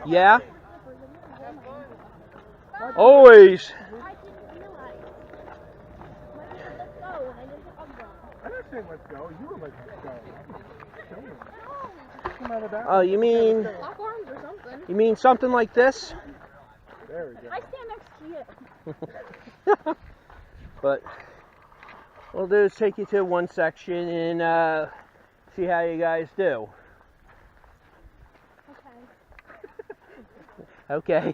Yeah? Always. I'm not saying let's go. You were like, let's go. Oh, you mean something like this? There we go. I stand next to you. But what we'll do is take you to one section and see how you guys do. Okay.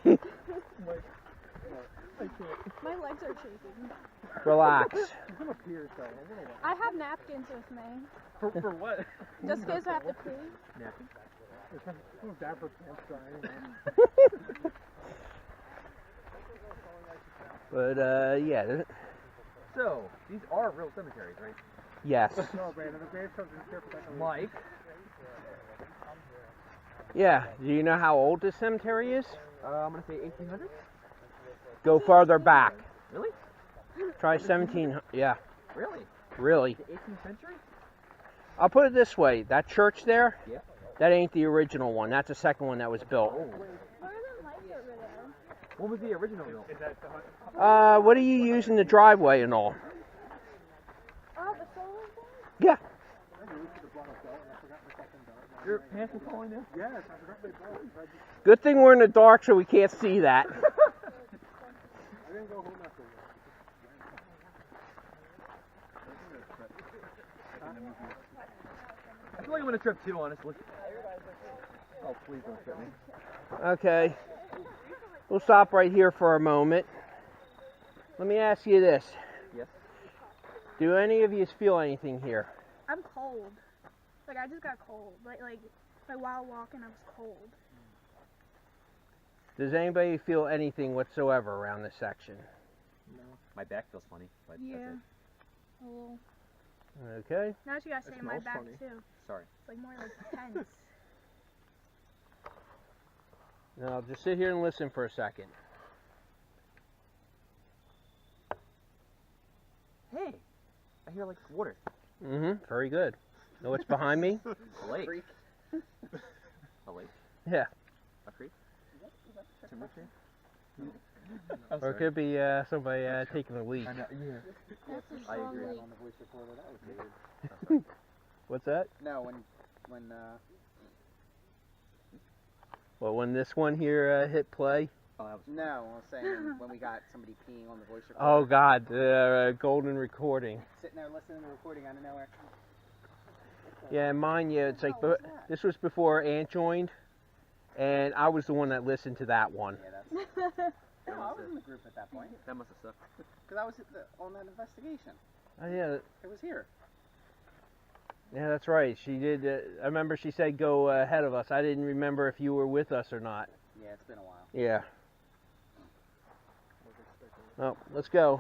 My legs are shaking. Relax. I have napkins with me. For what? Just in case I have to pee. Napkins? It's bad for pants drying. But yeah. So, these are real cemeteries, right? Yes. No, Brandon, the gravestones are here for Mike. Yeah. Do you know how old this cemetery is? I'm gonna say 1800s. Go farther back. Really? Try 17. Yeah. Really? Really. The 18th century? I'll put it this way. That church there, Yeah. that ain't the original one. That's the second one that was built. Oh. What was the original build? What do you use in the driveway and all? Oh, the solar thing? Yeah. Your pants are falling down? Yes, I forgot they bought. Good thing we're in the dark so we can't see that. I didn't go home after work. I feel like I'm gonna trip too, honestly. Oh, please don't trip me. Okay. We'll stop right here for a moment. Let me ask you this. Yes. Do any of you feel anything here? I'm cold. Like, I just got cold. Like while walking, I was cold. Does anybody feel anything whatsoever around this section? No. My back feels funny, but Yeah. that's it. A little. Okay. Now you gotta say my smells back funny. too. Sorry. It's like more like tense. Now just sit here and listen for a second. Hey, I hear like water. Mm-hmm. Very good. Know what's behind me? A lake. A lake. Yeah. A creek. Timber tree. Or it could be somebody taking a leak. I know, yeah. That's a I strong agree. leak. On the voice recorder, that was weird. What's that? No, when Well, when this one here hit play. Oh, that was no, I was saying when we got somebody peeing on the voice recorder. Oh God, the golden recording. Sitting there listening to the recording out of nowhere. Yeah, mind you, it's like hell was that? this was before Aunt joined, and I was the one that listened to that one. Yeah, that's. No, I was in the group at that point that must have sucked. because I was on that investigation. Oh yeah, It was here. yeah, that's right. She did. I remember she said go ahead of us. I didn't remember if you were with us or not. Yeah, it's been a while. Yeah. Oh, let's go.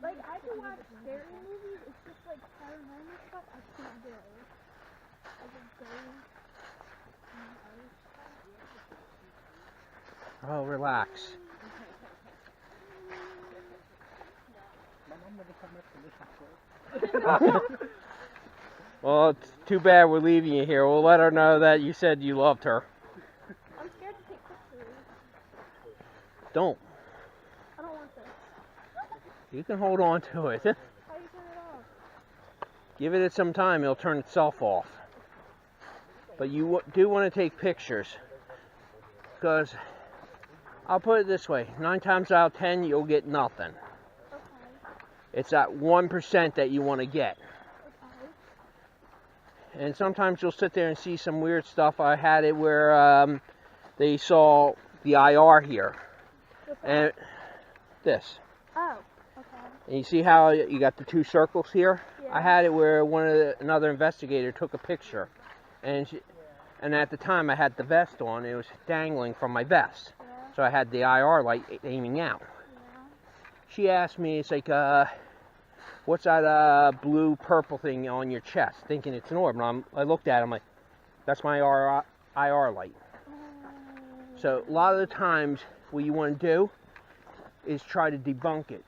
Like, I can watch scary movies, it's just like paranormal stuff I can't do. I just go Oh, relax. My mom never come up to listen to it. Well, it's too bad we're leaving you here. We'll let her know that you said you loved her. I'm scared to take pictures. Don't. I don't want this. You can hold on to it. How do you turn it off? Give it some time. It'll turn itself off. But you do want to take pictures. Because I'll put it this way. 9 times out of 10, you'll get nothing. Okay. It's that 1% that you want to get. Okay. And sometimes you'll sit there and see some weird stuff. I had it where they saw the IR here. What's that? And this. Oh, okay. And you see how you got the 2 circles here? Yeah. I had it where another investigator took a picture. And at the time I had the vest on. It was dangling from my vest. Yeah. So I had the IR light aiming out. Yeah. She asked me, it's like, what's that blue purple thing on your chest? Thinking it's an orb. And I looked at it, I'm like, that's my IR light. So a lot of the times what you want to do is try to debunk it.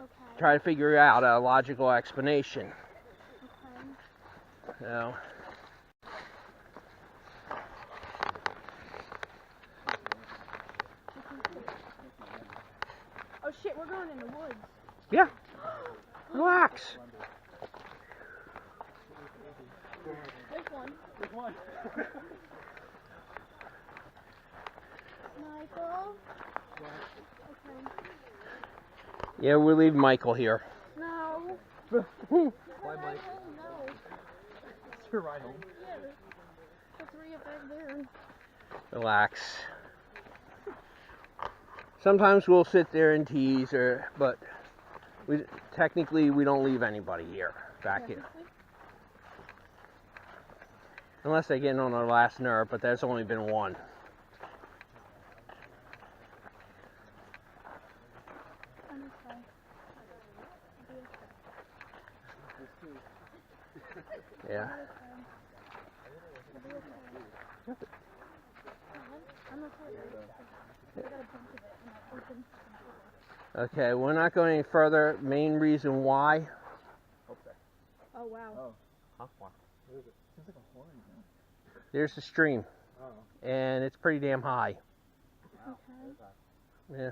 Okay. Try to figure out a logical explanation. Okay. You know? shit, we're going in the woods. Yeah. Relax. There's one. There's one. Michael. Okay. Yeah, we're leaving Michael here. No. Why, Why, Mike? no. It's your ride home. Yeah. The three up back there. Relax. Sometimes we'll sit there and tease, but technically we don't leave anybody here, back here. Unless they get on our last nerve, but there's only been one. Yeah. Okay, we're not going any further. Main reason why, Oh wow. Oh. Huh? Why? What is it? Seems like a horn. Man. there's the stream, Oh. and it's pretty damn high. Okay. Yeah.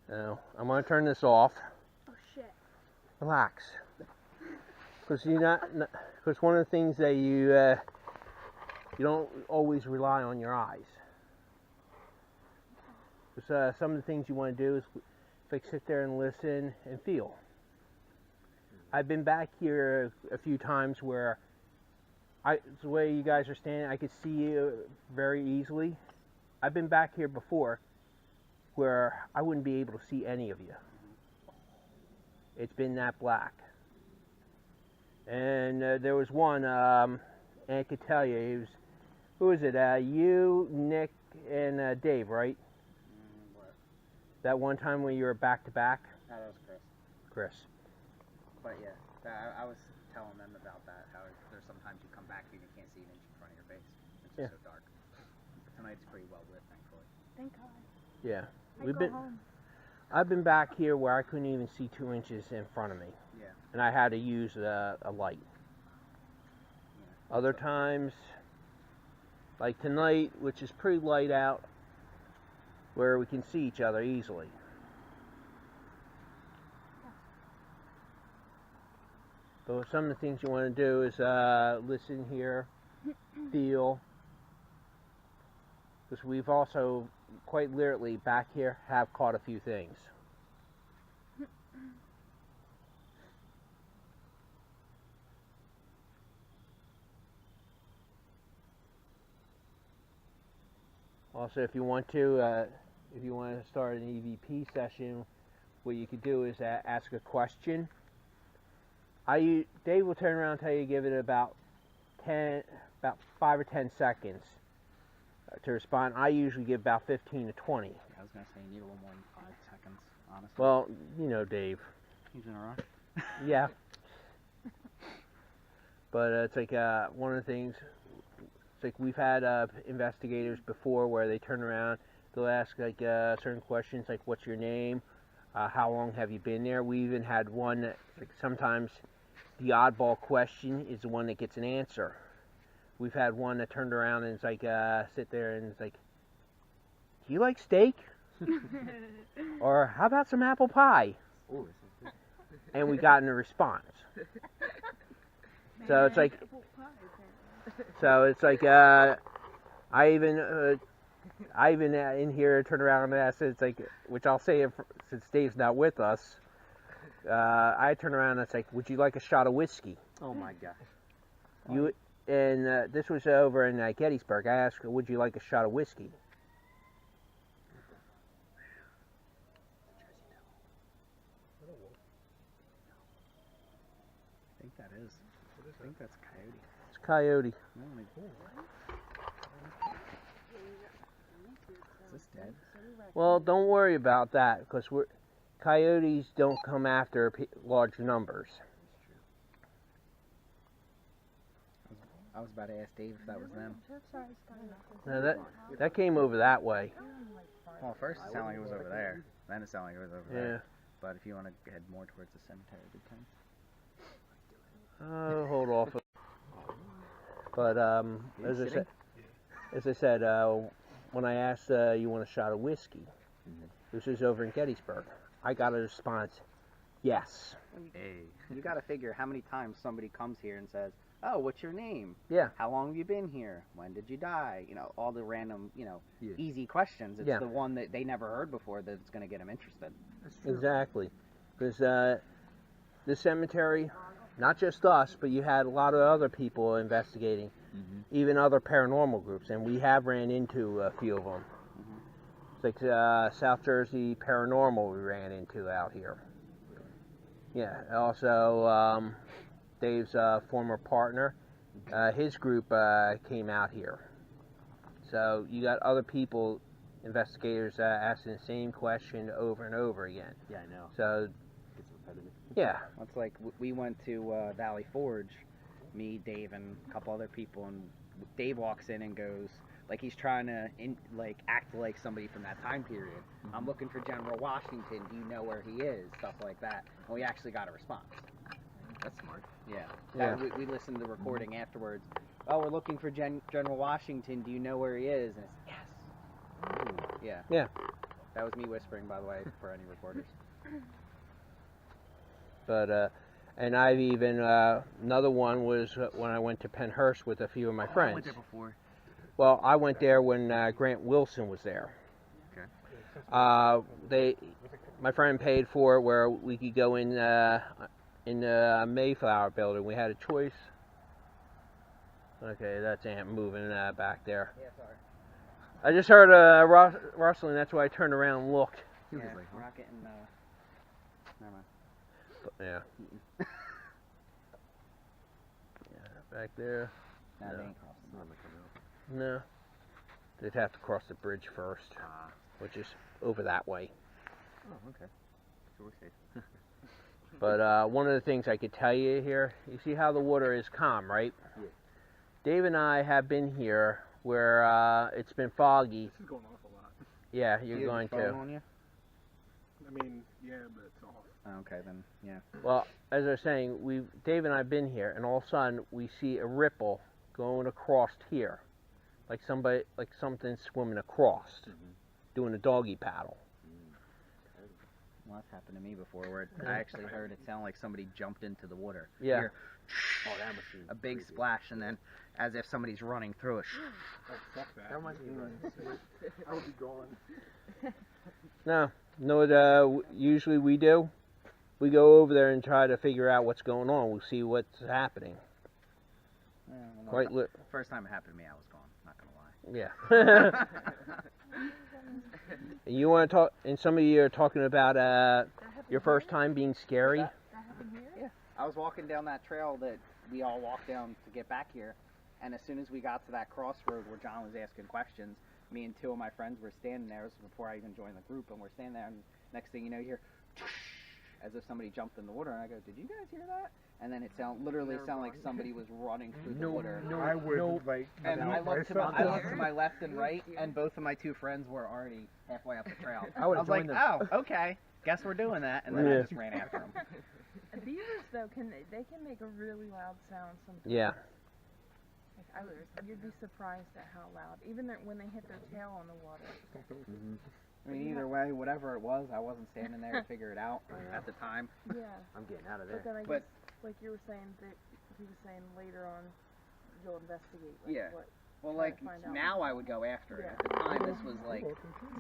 Now, I'm going to turn this off. Oh shit. Relax. Because one of the things that you don't always rely on your eyes. Because some of the things you want to do is like sit there and listen and feel. I've been back here a few times where the way you guys are standing, I could see you very easily. I've been back here before where I wouldn't be able to see any of you. It's been that black. And there was one, and I could tell you, it was, who was it? You, Nick, and Dave, right? What? That one time when you were back to back? No, that was Chris. Chris. But yeah, I was telling them about that, how there's sometimes you come back and you can't see an inch in front of your face. It's just so dark. Tonight's pretty well lit, thankfully. Thank God. Yeah. I go home. I've been back here where I couldn't even see 2 inches in front of me. Yeah. And I had to use a light. Yeah. Other times, like tonight, which is pretty light out, where we can see each other easily. But some of the things you want to do is listen here, feel. Because we've also, quite literally, back here, have caught a few things. Also, if you want to start an EVP session, what you could do is ask a question. Dave will turn around and tell you, give it about 5 or 10 seconds to respond. I usually give about 15 to 20. I was going to say you need a little more than 5 seconds, honestly. Well, you know Dave. He's in a rush. Yeah. But it's like one of the things, it's like we've had investigators before where they turn around, they'll ask like certain questions like, what's your name? How long have you been there? We even had one that, like, sometimes the oddball question is the one that gets an answer. We've had one that turned around and it's like, sit there and it's like, do you like steak? Or how about some apple pie? Ooh, And we got a response. So it's like, I even in here turn around and ask, it's like, which I'll say since Dave's not with us, I turn around and it's like, would you like a shot of whiskey? oh my gosh. This was over in Gettysburg. I asked her, would you like a shot of whiskey? I think that is. I think that's coyote. It's coyote. No, like, is this dead? Well, don't worry about that because coyotes don't come after large numbers. I was about to ask Dave if that was them. Now that came over that way. Well, first it sounded like it was over there. Then it sounded like it was over Yeah. there. But if you want to head more towards the cemetery, we can. Hold off. But as I said, when I asked, you want a shot of whiskey? This was over in Gettysburg. I got a response, yes. Hey. You got to figure how many times somebody comes here and says, "Oh, what's your name? Yeah. How long have you been here? When did you die?" You know, all the random, Yeah. easy questions. It's Yeah. the one that they never heard before that's going to get them interested. That's true. Exactly. Because the cemetery, not just us, but you had a lot of other people investigating, even other paranormal groups, and we have ran into a few of them. It's like South Jersey Paranormal we ran into out here. Yeah, also Dave's former partner, his group came out here. So you got other people, investigators, asking the same question over and over again. Yeah, I know. So, It's repetitive. yeah. It's like we went to Valley Forge, me, Dave, and a couple other people, and Dave walks in and goes, like he's trying to act like somebody from that time period. I'm looking for General Washington. Do you know where he is? Stuff like that. And we actually got a response. That's smart. Yeah. Yeah. We listened to the recording afterwards. Oh, we're looking for General Washington. Do you know where he is? And it's yes. Yeah. Yeah. That was me whispering, by the way, for any recorders. But, and I've even, another one was when I went to Pennhurst with a few of my friends. I went there before. Well, I went there when Grant Wilson was there. Okay. My friend paid for it where we could go in the Mayflower building. We had a choice. Okay, that's Ant moving back there. Yeah, sorry. I just heard rustling, that's why I turned around and looked. He was Yeah, like, we're not getting, never mind. But, yeah. Yeah, back there. No, No. they ain't crossing. "Oh, I'm not coming out." No. They'd have to cross the bridge first, Ah. which is over that way. Oh, okay. So we're safe. But one of the things I could tell you here, you see how the water is calm, right? Yeah. Dave and I have been here where it's been foggy. This is going off a lot. Yeah, Do you're you have going your phone to. on you? I mean, yeah, but it's off. Oh, okay, then, yeah. Well, as I was saying, Dave and I have been here, and all of a sudden we see a ripple going across here, like something swimming across, doing a doggy paddle. Well, that's happened to me before, where I actually heard it sound like somebody jumped into the water. Yeah. You hear Oh, that must be a big crazy. splash, and then as if somebody's running through it. Oh, fuck that. That reminds me of I would be gone. No, what usually we do? We go over there and try to figure out what's going on. We see what's happening. Yeah, well, Quite first time it happened to me, I was gone. Not gonna lie. yeah. You want to talk? And some of you are talking about your first time being scary. That happened here? I was walking down that trail that we all walked down to get back here, and as soon as we got to that crossroad where John was asking questions, me and two of my friends were standing there. This was before I even joined the group, and we're standing there, and next thing you know, you hear as if somebody jumped in the water, and I go, "Did you guys hear that?" And then it literally sounded like somebody was running through the water. I would, like, And I looked to myself my left and right, and both of my two friends were already halfway up the trail. I would I have was like, joined them. "Oh, okay, guess we're doing that," and then I Yeah. just ran after them. Beavers though can make a really loud sound sometimes. Yeah. Like you'd be surprised at how loud, even when they hit their tail on the water. I mean, either way, whatever it was, I wasn't standing there to figure it out at the time. Yeah. I'm getting out of But there. then I But- guess, like you were saying, that he was saying later on, you'll investigate. Like, Yeah. What, Well, Try to like, find out. now I would go after it. Yeah. At the time, this was like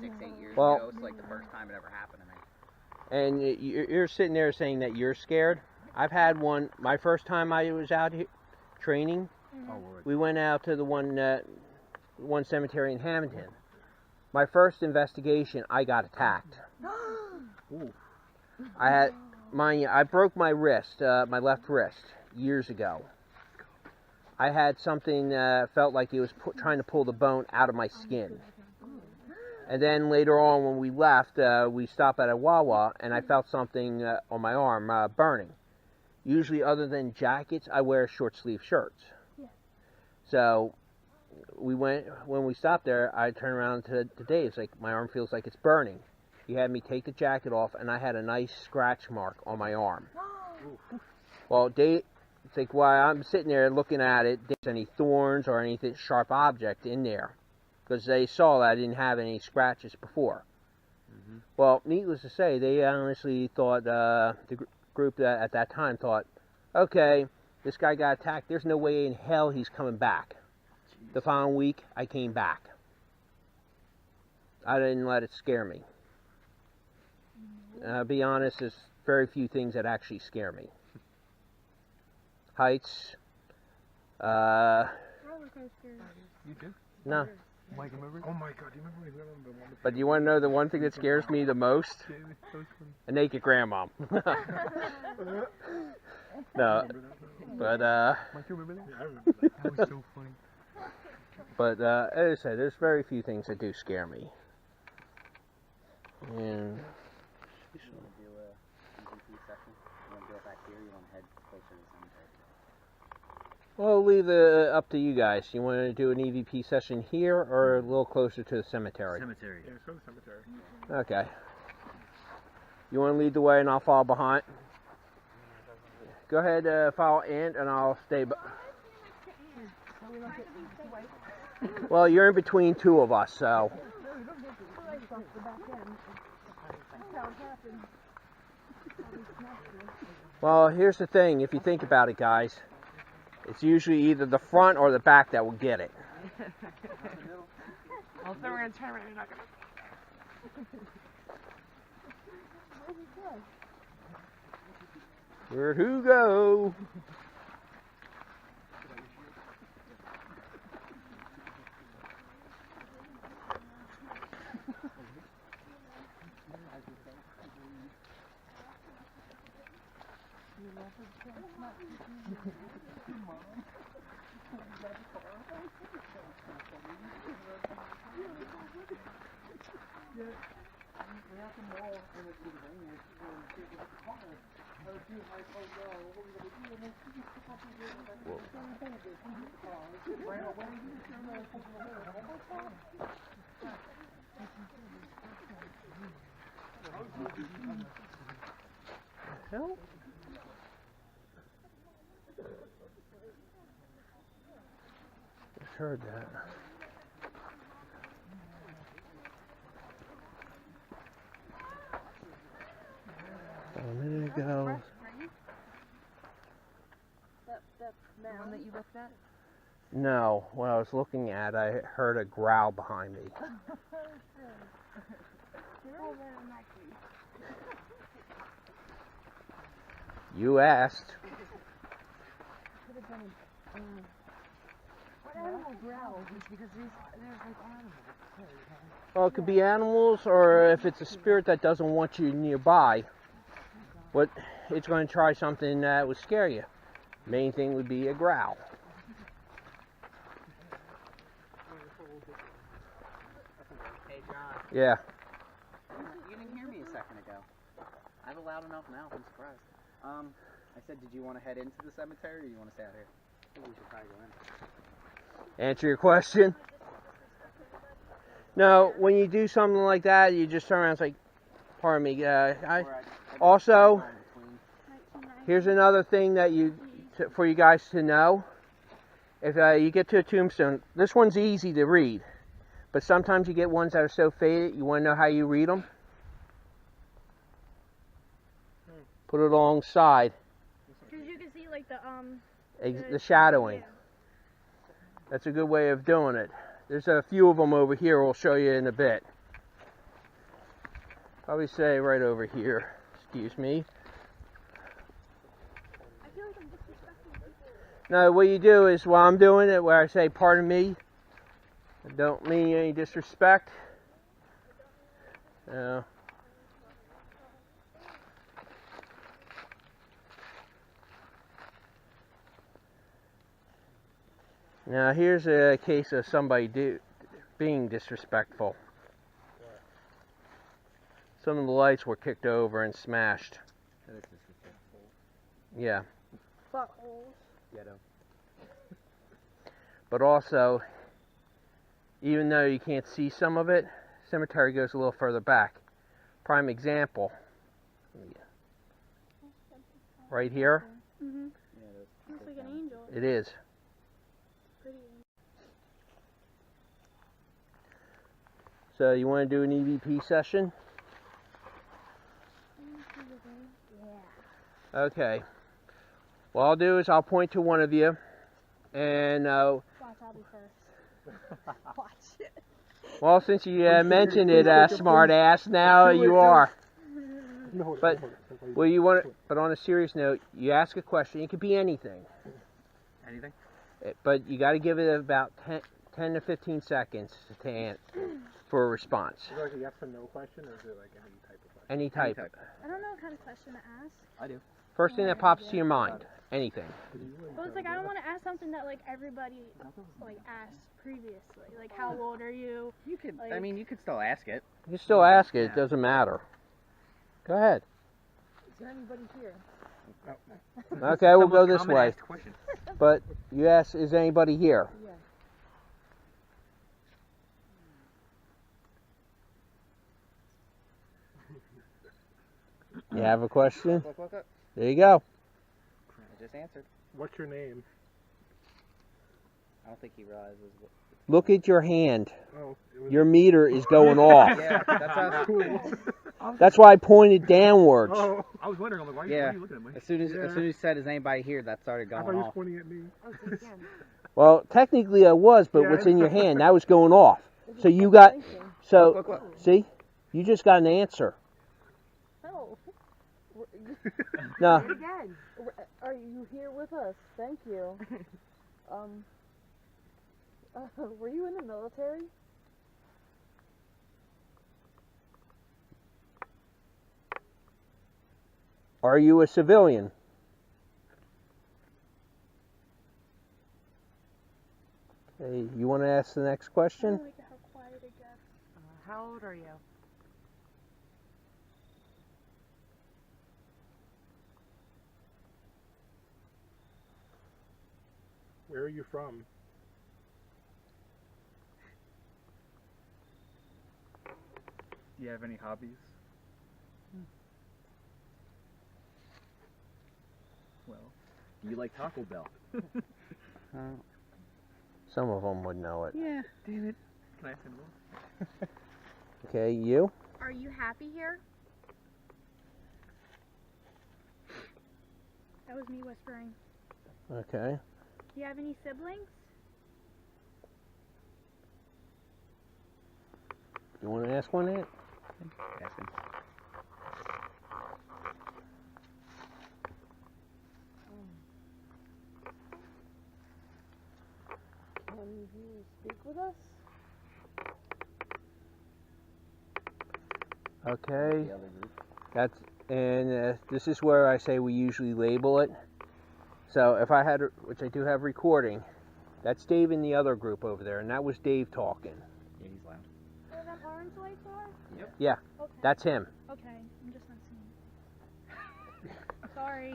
6-8 years Well- ago. It's like the first time it ever happened to me. And you're sitting there saying that you're scared. I've had one. My first time I was out here training, Oh, Lord. we went out to the one cemetery in Hamilton. My first investigation, I got attacked. I had, mind you, I broke my wrist, my left wrist, years ago. I had something felt like it was trying to pull the bone out of my skin. And then later on, when we left, we stopped at a Wawa, and I felt something on my arm burning. Usually, other than jackets, I wear short sleeve shirts. Yeah. So when we stopped there, I turned around to Dave. It's like, my arm feels like it's burning. He had me take the jacket off, and I had a nice scratch mark on my arm. Well, Dave, it's like, while I'm sitting there looking at it, there's any thorns or anything sharp object in there. because they saw that I didn't have any scratches before. Well, needless to say, they honestly thought, the group that at that time thought, okay, this guy got attacked, there's no way in hell he's coming back. The following week, I came back. I didn't let it scare me. I'll be honest, there's very few things that actually scare me. Heights. Roller coasters. You do? No. Mike, remember? Oh my god, do you remember when we went on the one? But you want to know the one thing that scares me the most? A naked grandma. No. But, Mike, you remember that? Yeah, I remember that. That was so funny. But, as I said, there's very few things that do scare me. And You want to do a EVP session? You want to do it back here? You want to head closer to the cemetery? well, I'll leave it up to you guys. You want to do an EVP session here or a little closer to the cemetery? Cemetery. Yeah, let's go to the cemetery. Okay. You want to lead the way and I'll follow behind? Go ahead, follow Ant, and I'll stay. Well, you're in between two of us, so. Well, here's the thing. If you think about it, guys, it's usually either the front or the back that will get it. Also, we're gonna turn around. You're not gonna. Where'd who go? Hell? Just heard that. A minute ago. The one that you looked at? No, what I was looking at, I heard a growl behind me. You asked. What animal growls? It's because there's like animals. Well, it could be animals, or if it's a spirit that doesn't want you nearby, what it's going to try something that would scare you. Main thing would be a growl. Hey, John. Yeah. You didn't hear me a second ago. I have a loud enough mouth. I'm surprised. I said, did you want to head into the cemetery, or you want to stay out here? I think we should probably go in. Answer your question. No, when you do something like that, you just turn around and say, pardon me, also, here's another thing that for you guys to know. If you get to a tombstone, this one's easy to read, but sometimes you get ones that are so faded, you want to know how you read them? Put it alongside. Because you can see like The shadowing. Yeah. That's a good way of doing it. There's a few of them over here we'll show you in a bit. Probably say right over here. Excuse me. I feel like I'm disrespecting people. No, what you do is while I'm doing it, where I say pardon me, I don't mean any disrespect. Now here's a case of somebody being disrespectful. Some of the lights were kicked over and smashed. That is disrespectful. Yeah. Buttholes. Ghetto. But also, even though you can't see some of it, cemetery goes a little further back. Prime example. Right here. Mm-hmm. Yeah, Looks like an angel. It is. Pretty. So you want to do an EVP session? Yeah. Okay. What I'll do is I'll point to one of you, and Watch, I'll be first. Watch. well, since you mentioned it, smart ass, now you are. But well, you want to, but on a serious note, you ask a question. It could be anything. Anything? But you got to give it about 10 to 15 seconds for a response. Is it like a yes or no question, or is it like any type of question? Any type. I don't know what kind of question to ask. I do. First thing that pops to your mind. Anything. But it's like I don't want to ask something that like everybody like asked previously. Like how old are you? You could. I Like- mean, you could still ask it. You can still ask it. It doesn't matter. Go ahead. Is there anybody here? Okay, we'll The go most this common way. asked question. But you ask, is anybody here? Yeah. You have a question? Look. There you go. I just answered. What's your name? I don't think he realizes. Look at your hand. Oh, it was Your meter is going off. Yeah, that's how. cool. That's why I pointed downwards. Oh, I was wondering, I'm like, why, Yeah. why are you looking at me? As soon as Yeah. he said, "Is anybody here?" that started I thought going he was off. pointing at me. Okay, again. Well, technically I was, but Yeah, what's I in your know. hand? That was going off. This So is you what got, I'm thinking. so, Look. see? You just got an answer. No. No. Do it again. Are you here with us? Thank you. Were you in the military? Are you a civilian? Hey, you want to ask the next I question? don't like how quiet it gets. How old are you? Where are you from? Do you have any hobbies? Well, do you like Taco Bell? Some of them would know it. Yeah. Damn it. Can I ask anymore? Okay, you? Are you happy here? That was me whispering. Okay. Do you have any siblings? You want to ask one, Aunt? Ask him. Can you speak with us? Okay. The other group. That's, and this is where I say we usually label it. So if I had, which I do have recording, that's Dave in the other group over there, and that was Dave talking. Yeah, he's loud. Where them orange lights are? Yep. Yeah. Okay. That's him. Okay, I'm just not seeing. Sorry.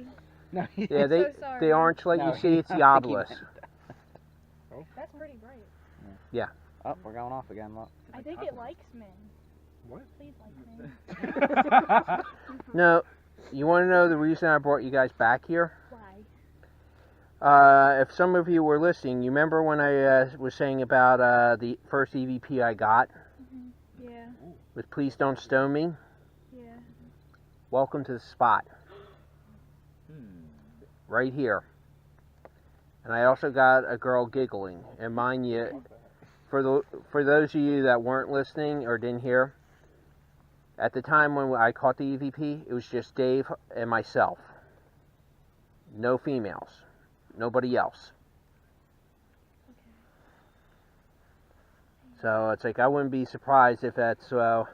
No. Yeah, they, So sorry. the orange light, No, you see, it's I the think he obelisk. meant- That's pretty bright. Oh, we're going off again. Look. I think it likes men. What? Please like me. No, you want to know the reason I brought you guys back here? Why? If some of you were listening, you remember when I was saying about the first EVP I got Yeah. with Please Don't Stone Me? Yeah. Welcome to the spot, Hmm. right here. And I also got a girl giggling. And mind you, for those of you that weren't listening or didn't hear, at the time when I caught the EVP, it was just Dave and myself. No females. Nobody else. So it's like I wouldn't be surprised if that's the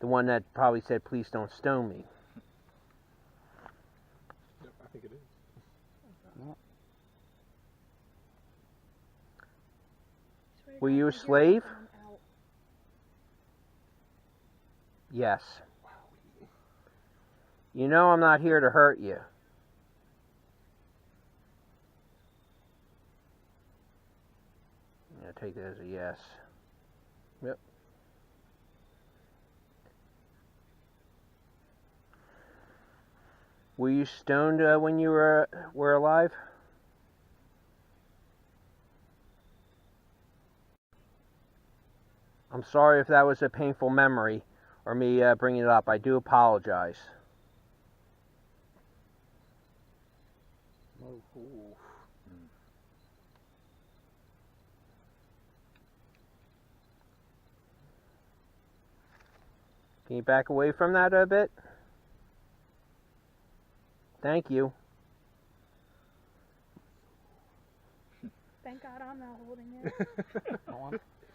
one that probably said, "Please don't stone me." Yep, I think it is. Were you a slave? Yes. You know I'm not here to hurt you. Yeah, take that as a yes. Yep. Were you stoned when you were alive? I'm sorry if that was a painful memory or me bringing it up. I do apologize. Oh, ooh. Can you back away from that a bit? Thank you. Thank God I'm not holding it.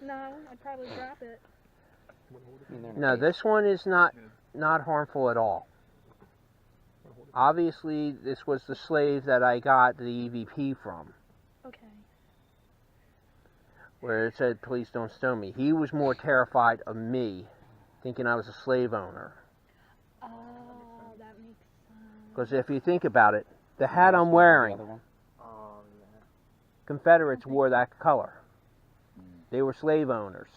No, I'd probably drop it. No, this one is not harmful at all. Obviously, this was the slave that I got the EVP from, Okay. where it said, "Please don't stone me." He was more terrified of me, thinking I was a slave owner. Oh, that makes sense. Because if you think about it, the hat I'm wearing, Oh, yeah. Confederates wore that color. They were slave owners.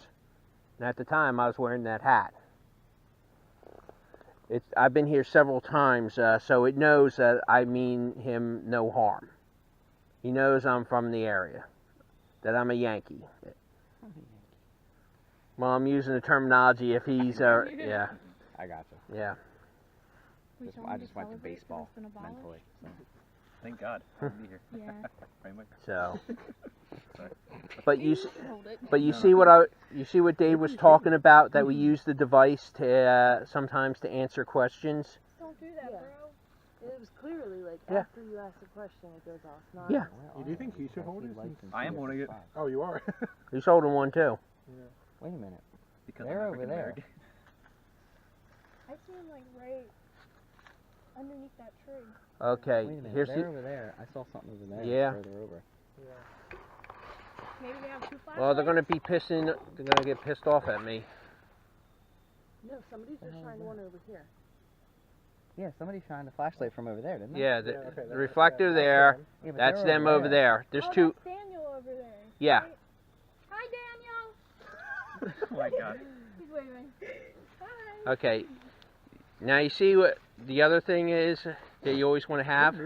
And at the time, I was wearing that hat. I've been here several times, so it knows that I mean him no harm. He knows I'm from the area, that I'm a Yankee. Well, I'm using the terminology if he's, yeah, I gotcha. yeah. I just went to baseball mentally. So. Thank God. I'll be here. Yeah. Right, Mike? So, Sorry. but you Hold it. see what Dave was talking about, that we use the device to sometimes to answer questions. Don't do that, Yeah. bro. It was clearly like Yeah. after you ask a question, it goes off. Not Yeah. Do you think he should hold it? I am holding it. Oh, you are? He's holding one too. Wait a minute. Because They're I'm over there. African-American. I see him like right underneath that tree. Okay, Wait a minute. here's They're the. over there. I saw something over there. Yeah. Further over. Maybe we have two flashlights. Well, they're gonna be pissing. They're gonna get pissed off at me. No, somebody's just trying one over here. Yeah, somebody shined a flashlight from over there, didn't they? Yeah, the, Yeah, okay, the reflector there. Yeah, but That's they're them over there. There's Oh, two. that's Daniel over there. Yeah. right? Hi, Daniel. Oh my God. He's waving. Hi. Okay. Now you see what the other thing is that you always want to have.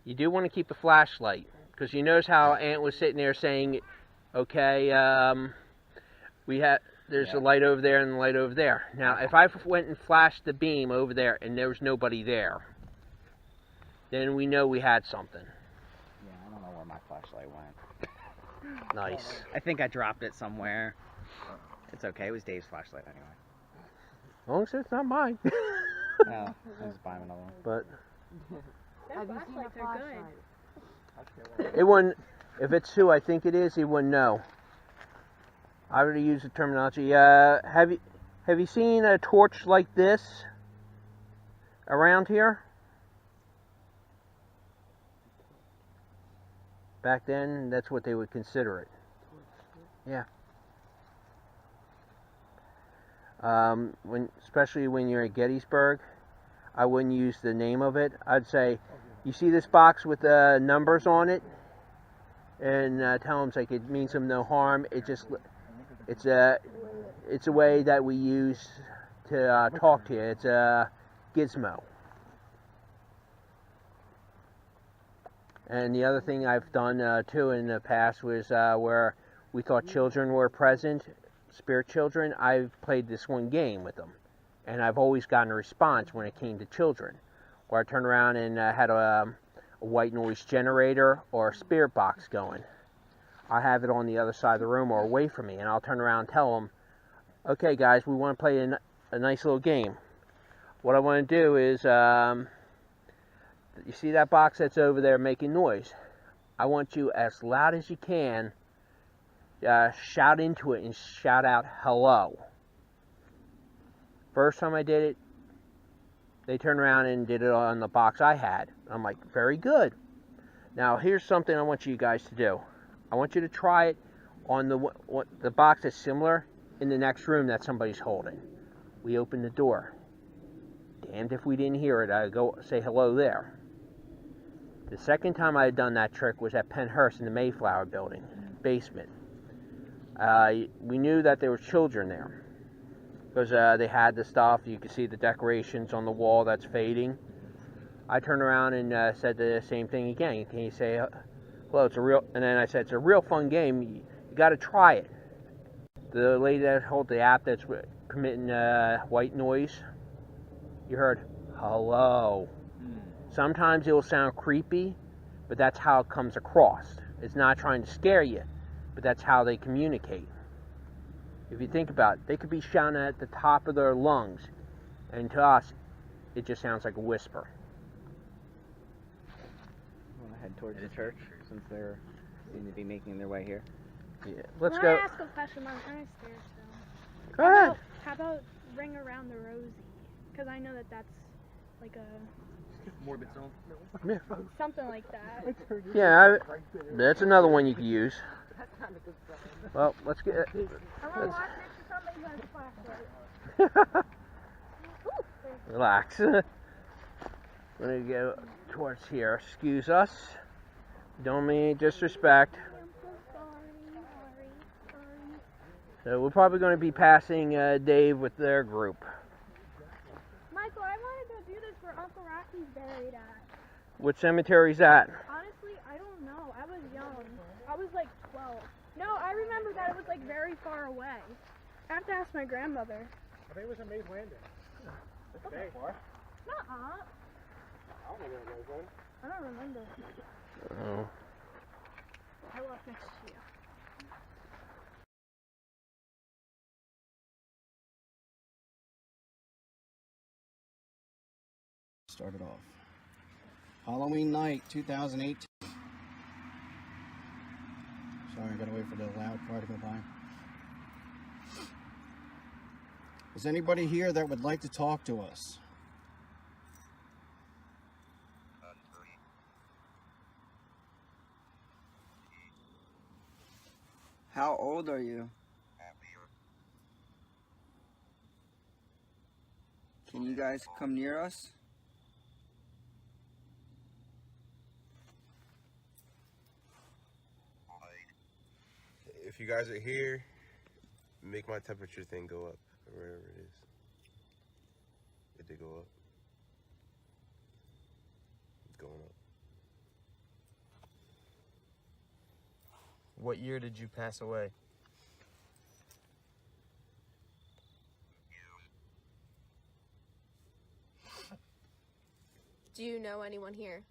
You do want to keep a flashlight, because you notice how Aunt was sitting there saying, "Okay, there's a light over there and a light over there." Now, if I went and flashed the beam over there and there was nobody there, then we know we had something. Yeah, I don't know where my flashlight went. Nice. I think I dropped it somewhere. It's okay. It was Dave's flashlight anyway. As long as it's not mine. No, I'll just buy him another one. But Their Have you seen a flashlights are good. flashlight? it wouldn't. If it's who I think it is, he wouldn't know. I already used the terminology. Have you seen a torch like this around here? Back then, that's what they would consider it. Yeah. Especially when you're at Gettysburg, I wouldn't use the name of it. I'd say, you see this box with the numbers on it, and tell them like it means them no harm. It's a way that we use to talk to you. It's a gizmo. And the other thing I've done too in the past was where we thought children were present, spirit children. I've played this one game with them, and I've always gotten a response when it came to children, where I turned around and had a white noise generator or a spirit box going. I have it on the other side of the room or away from me, and I'll turn around and tell them, "Okay, guys, we want to play a nice little game. What I want to do is, you see that box that's over there making noise? I want you, as loud as you can, shout into it and shout out hello." First time I did it, they turned around and did it on the box I had. I'm like, very good. Now here's something I want you guys to do. I want you to try it on the box that's similar in the next room that somebody's holding. We open the door. Damned if we didn't hear it. I go say hello there. The second time I had done that trick was at Pennhurst in the Mayflower building, basement. We knew that there were children there, because they had the stuff. You could see the decorations on the wall that's fading. I turned around and said the same thing again. Can you say hello? It's a real, and then I said, it's a real fun game. You got to try it. The lady that held the app that's committing white noise, you heard hello. Sometimes it'll sound creepy, but that's how it comes across. It's not trying to scare you, but that's how they communicate. If you think about it, they could be shouting at the top of their lungs, and to us, it just sounds like a whisper. Want to head towards the church since they're seem to be making their way here? Yeah, let's Can go. I ask a question? I'm kind of scared still. Go ahead. How about Ring Around the Rosie? Because I know that that's like a Morbid song. something like that. Yeah, that's another one you could use. Well, let's get. I want to watch next to somebody who has a flashlight. Relax. We're gonna go towards here. Excuse us. Don't mean disrespect. I'm so sorry. So we're probably going to be passing Dave with their group. Michael, I want to go do this where Uncle Rocky's buried at. What cemetery's that? Honestly, I don't know. I was young. I was like 12. No, I remember that it was like very far away. I have to ask my grandmother. I think it was a Maze Landing. Okay. Nuh-uh. I don't know where it was. I don't remember. Oh. I walked next to you. Started off. Halloween night 2018. Sorry, I gotta wait for the loud car to go by. Is anybody here that would like to talk to us? How old are you? Can you guys come near us? If you guys are here, make my temperature thing go up, or wherever it is. It did go up. It's going up. What year did you pass away? Do you know anyone here?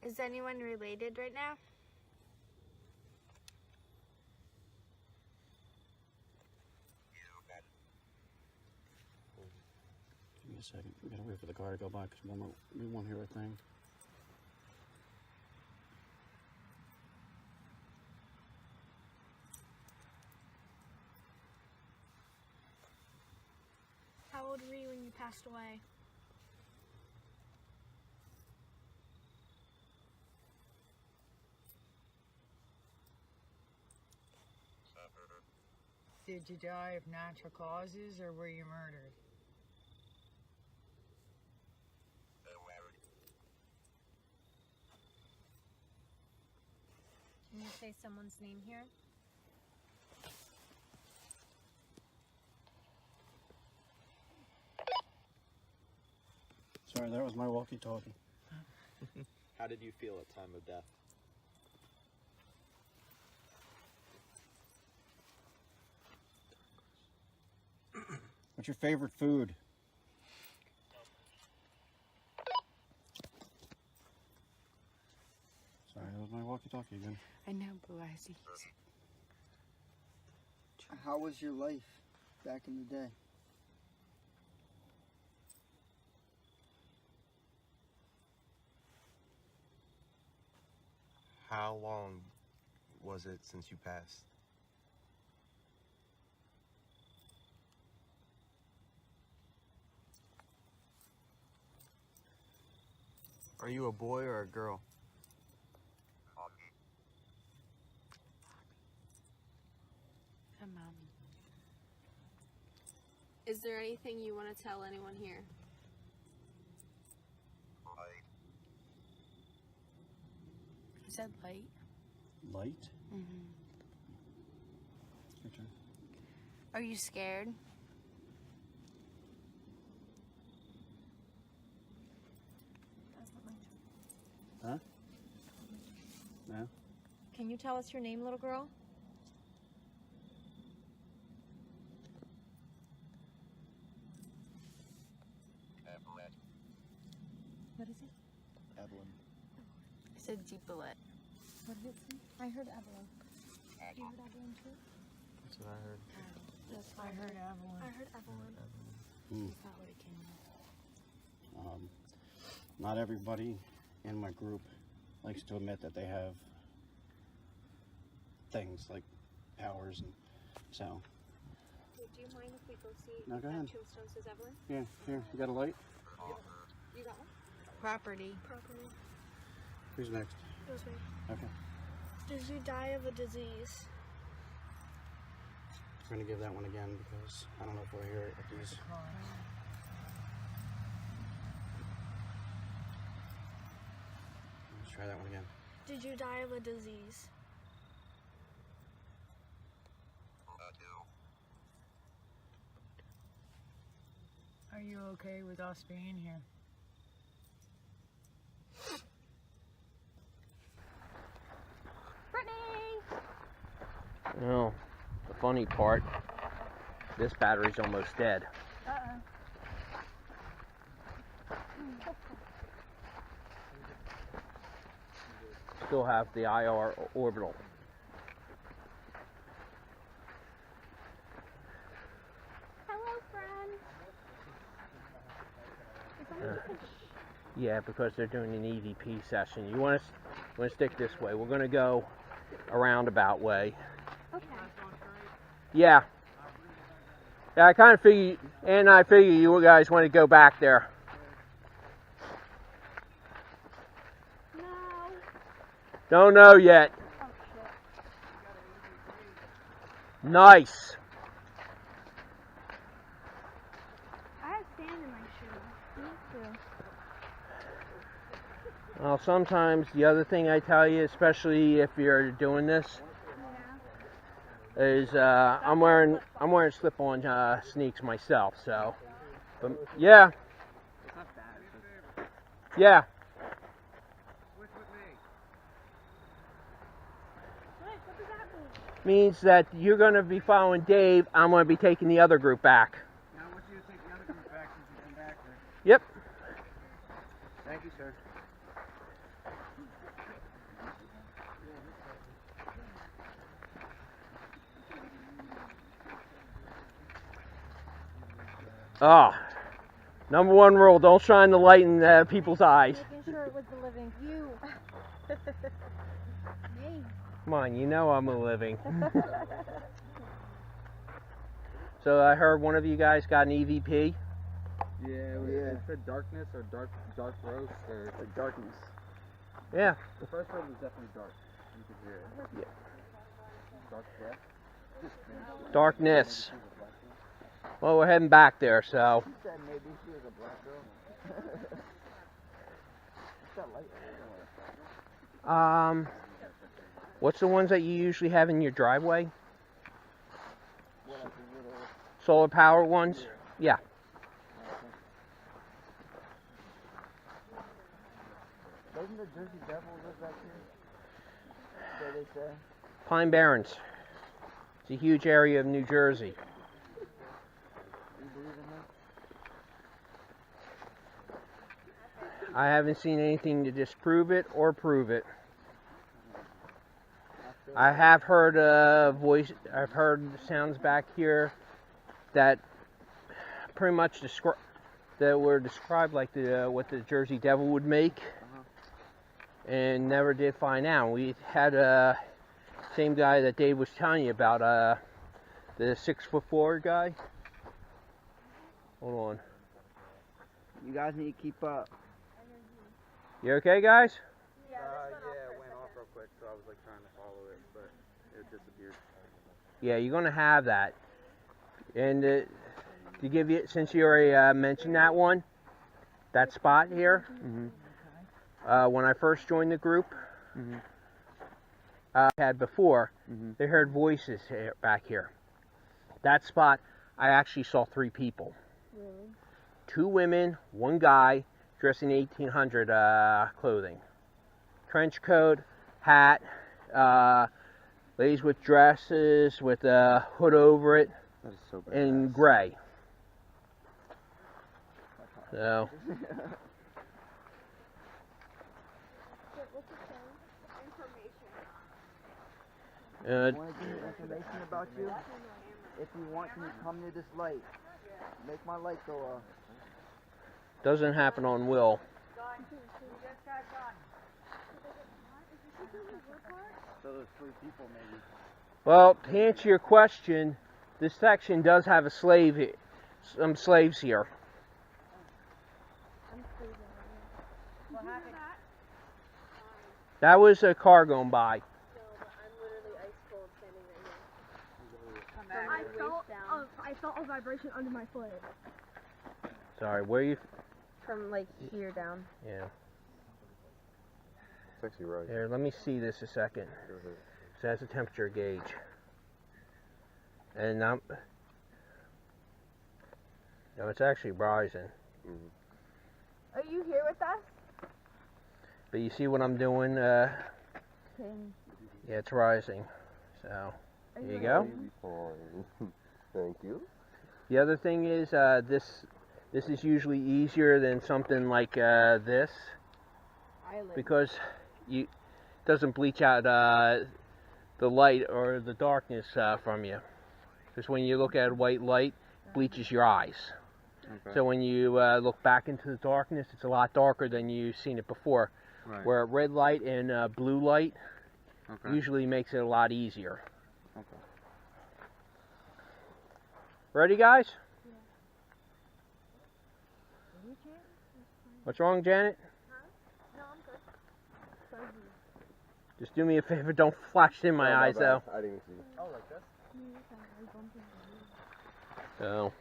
Is anyone related right now? Give me a second. We gotta wait for the car to go by because we won't hear a thing. How old were you when you passed away? Did you die of natural causes or were you murdered? Can you say someone's name here? Sorry, that was my walkie-talkie. How did you feel at time of death? What's your favorite food? Sorry, that was my walkie-talkie again. I know, Blue Eyes. How was your life back in the day? How long was it since you passed? Are you a boy or a girl? Hi, Mom. Is there anything you want to tell anyone here? You said light. Light? Mm-hmm. It's your turn. Are you scared? Huh? No? Can you tell us your name, little girl? What is it? Evelyn. I said Deepolette. What did it say? I heard Evelyn. You heard Evelyn too? That's what I heard. I heard Evelyn. I heard Evelyn. Hmm. Is that what it came with? Not everybody in my group likes to admit that they have things like powers, and so. Do you mind if we go see No, go if ahead. that tombstone says Evelyn? Yeah, here, you got a light? You got one? Property. Who's next? It was me. Okay. Did you die of a disease? We're gonna give that one again because I don't know if we'll hear it at these. Let's try that one again. Did you die of a disease? Are you okay with us being here? Well, the funny part, this battery's almost dead. Still have the IR orbital. Hello, friend. Yeah, because they're doing an EVP session. You want to stick this way. We're going to go a roundabout way. Okay. Yeah. Yeah, I kind of figure, and I figure you guys want to go back there. No. Don't know yet. Oh, shit. Nice. I have sand in my shoe. Me too. Well, sometimes the other thing I tell you, especially if you're doing this, is I'm wearing slip-on sneaks myself. So, but yeah, It's not bad. yeah. What does that mean? Means that you're going to be following Dave. I'm going to be taking the other group back. Now I want you to take the other group back since you come back here. Yep. Thank you, sir. Ah, number one rule: don't shine the light in people's eyes. Making sure it was the living you. Me. Come on, you know I'm a living. So I heard one of you guys got an EVP. Yeah, it said darkness or dark roast or darkness. Yeah. The first one was definitely dark. You could hear it. Yeah. Dark breath. Darkness. Well, we're heading back there, so. She said maybe she was a black girl. What's that light? What's the ones that you usually have in your driveway? What, like a little... Solar power ones? Yeah. Doesn't the Jersey Devil live back here? So they say. Pine Barrens. It's a huge area of New Jersey. You believe in that? I haven't seen anything to disprove it or prove it. I have heard I've heard sounds back here that pretty much that were described like what the Jersey Devil would make, and never did find out. We had same guy that Dave was telling you about, the 6'4" guy. Hold on. You guys need to keep up. You okay, guys? Yeah, it went off real quick, so I was like trying to follow it, but it disappeared. Yeah, you're gonna have that. And to give you, since you already mentioned that one, that spot here, when I first joined the group, I had before, they heard voices back here. That spot, I actually saw 3 people. Really? 2 women, 1 guy, dressed in 1800 clothing. Trench coat, hat, ladies with dresses with a hood over it, That is so bad. in gray. So, Want to give me information about you? If you want, can you come near this light? Make my light go off. doesn't happen on Will. So there's 3 people maybe. Well, to answer your question, this section does have a slave, some slaves here. That was a car going by. I felt a vibration under my foot. Sorry, where you? From like here down. Yeah. It's actually right. Here, let me see this a second. So that's a temperature gauge. And no, it's actually rising. Are you here with us? But you see what I'm doing? Yeah, it's rising. So, there you go. Thank you. The other thing is, this is usually easier than something like this, because it doesn't bleach out the light or the darkness from you. Because when you look at white light, it bleaches your eyes. Okay. So when you look back into the darkness, it's a lot darker than you've seen it before. Right. Where red light and blue light Okay. usually makes it a lot easier. Okay. Ready, guys? What's wrong, Janet? No, I'm good. Just do me a favor, don't flash in my eyes, though. I didn't see. Oh, like this? So.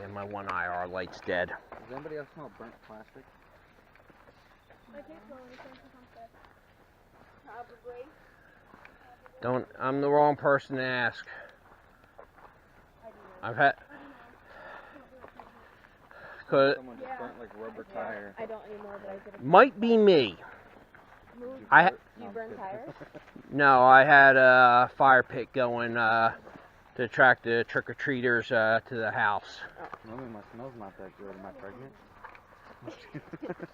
And my one IR light's dead. Does anybody else smell burnt plastic? I can't feel anything. Probably. Don't. I'm the wrong person to ask. I've had. Cause Someone just burnt like rubber tire. I don't anymore, but I did a might be me. You burn tires? No, I had a fire pit going to attract the trick-or-treaters to the house. Maybe my smell's not that good. Am I pregnant?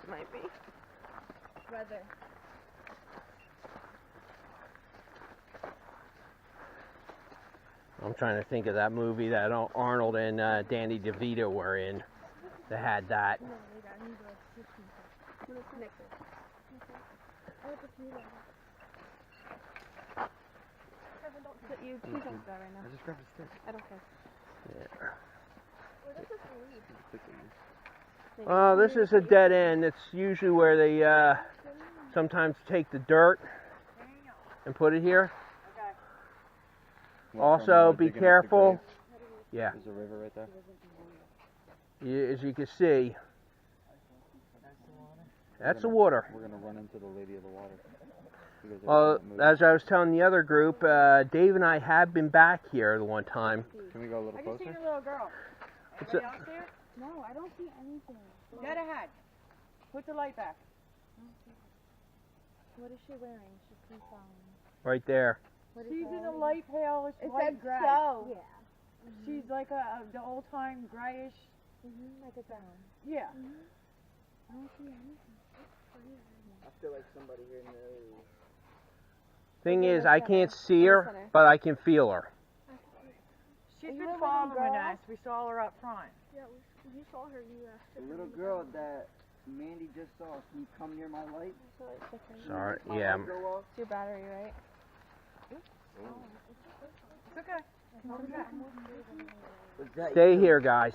Might be. Weather. I'm trying to think of that movie that Arnold and Danny DeVito were in. That had that. You please don't go right now. I just grabbed a stick. I don't care. Yeah. This is a dead end. It's usually where they sometimes take the dirt and put it here. Also, be careful. Yeah. There's a river right there. As you can see, that's the water. We're gonna run into the Lady of the Water. Well, as I was telling the other group, Dave and I have been back here the one time. Can we go a little closer? I just seen a little girl. It's Anybody else see her? No, I don't see anything. Dead ahead. Put the light back. What is she wearing? She keeps on. Right there. She's in a light palish It white said gray. so. Yeah. She's like the old time grayish. Like a brown. Yeah. I don't see anything. I feel like somebody here knows. Thing is, I can't see her, but I can feel her. She's been following us. We saw her up front. Yeah, you saw her. You asked her. The little girl that Mandy just saw, can you come near my light? Sorry, My yeah. light go off? It's your battery, right? It's okay. It's okay. Was that Stay you? here, guys.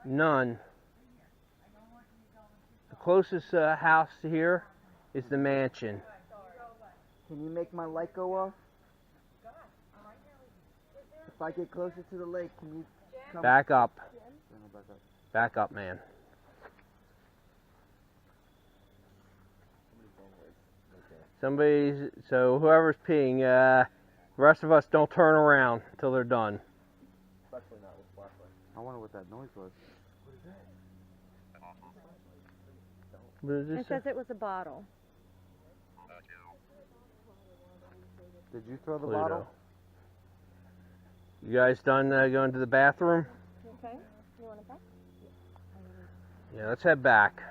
None. The closest house to here is the mansion. Can you make my light go off? If I get closer to the lake, can you come? Back up. No, back up. Back up, man. Somebody's, so whoever's peeing, the rest of us don't turn around until they're done. Especially not with flashlight. I wonder what that noise was. What is It this? says it was a bottle. Did you throw the Pluto. bottle? You guys done going to the bathroom? Okay. You want to back? Yeah, let's head back.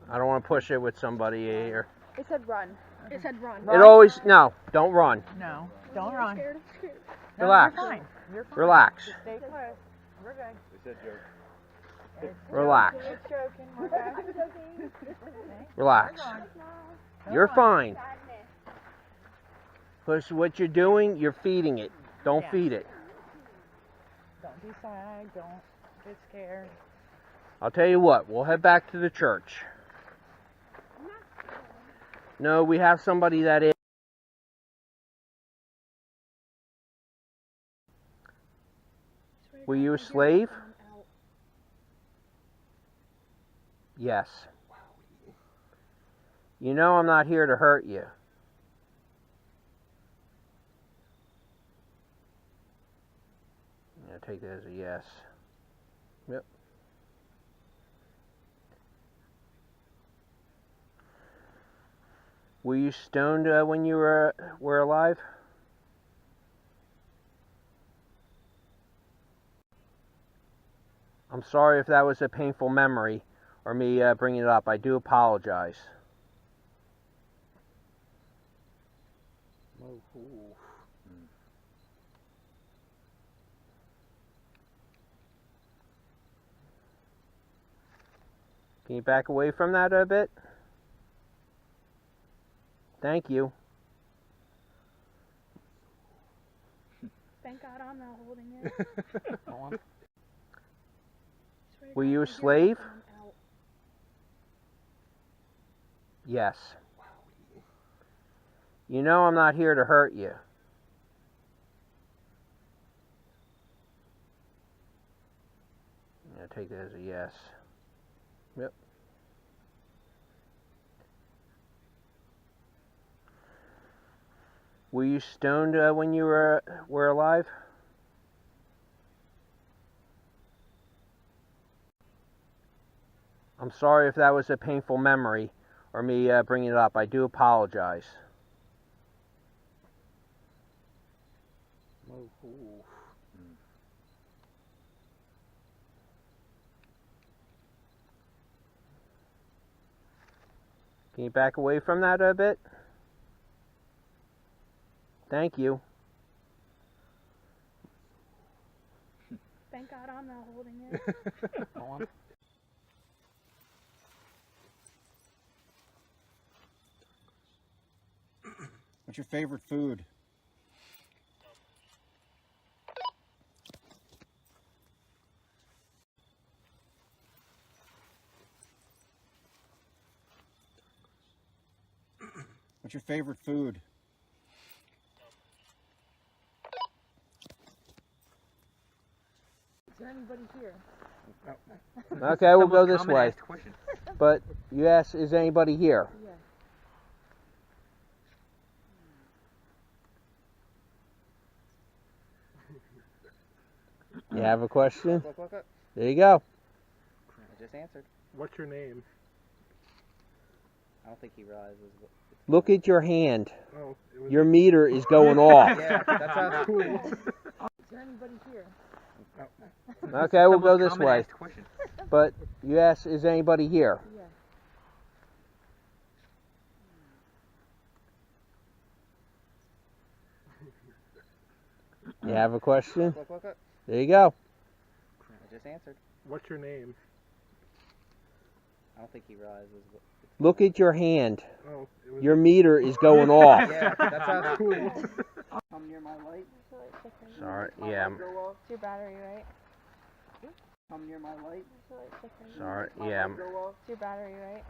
I don't want to push it with somebody here. It said run. It said run. It always, no, don't run. No, don't run. I'm scared. I'm scared. No, Relax. You're fine. You're fine. Relax. Just stay close. We're good. They said joke. Relax. It's joking. We're good. Relax. You're fine. Because what you're doing, you're feeding it. Don't Yes. feed it. Don't be sad. Don't get scared. I'll tell you what, we'll head back to the church. No, we have somebody that is. Were you a slave? Yes. You know I'm not here to hurt you. Yeah, take that as a yes. Yep. Were you stoned when you were alive? I'm sorry if that was a painful memory or me bringing it up. I do apologize. Can you back away from that a bit? Thank you. Thank God I'm not holding it. Were you a slave? Yes. You know I'm not here to hurt you. Yeah, take that as a yes. Yep. Were you stoned when you were alive? I'm sorry if that was a painful memory or me bringing it up. I do apologize. Can you back away from that a bit? Thank you. Thank God I'm not holding it. What's your favorite food? What's your favorite food? Is there anybody here? Okay, we'll go this way. But you asked, is anybody here? Yeah. You have a question? Look. There you go. I just answered. What's your name? I don't think he realizes. Look at your hand. Oh, it was Your meter is going off. Yeah, that's how cool. Is there anybody here? Okay, we'll go this way. But you asked, is anybody here? Yeah. You have a question? Look. There you go. I just answered. What's your name? I don't think he realizes. Look at your hand. Oh, it was Your meter is going off. Yeah, that's how cool. Come near my light. Sorry, yeah. Go off. It's your battery, right? Come near my light. Sorry, yeah. Go off. It's your battery, right?